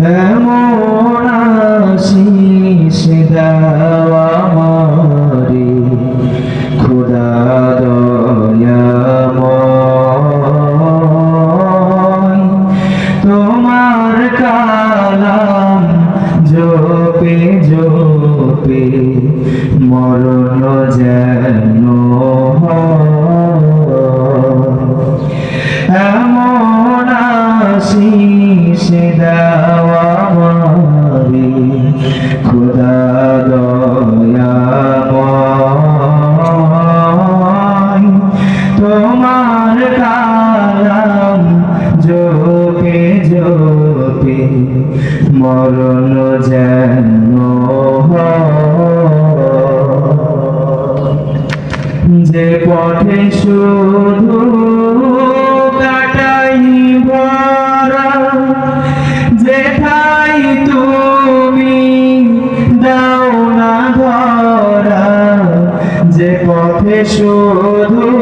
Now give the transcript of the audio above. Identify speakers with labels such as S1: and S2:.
S1: এমন আশিস দাও আমারে খোদা দয়াময়, তোমার কালাম জপে জপে মরণ যেন এমন আশিস দাও আমারে খোদা দয়াময়, তোমার কালাম জপে জপে মরণ যেন যে পথে শুধু কাটাই ভরা, যেথায় তুমি দাও না ধরা, যে পথে শুধু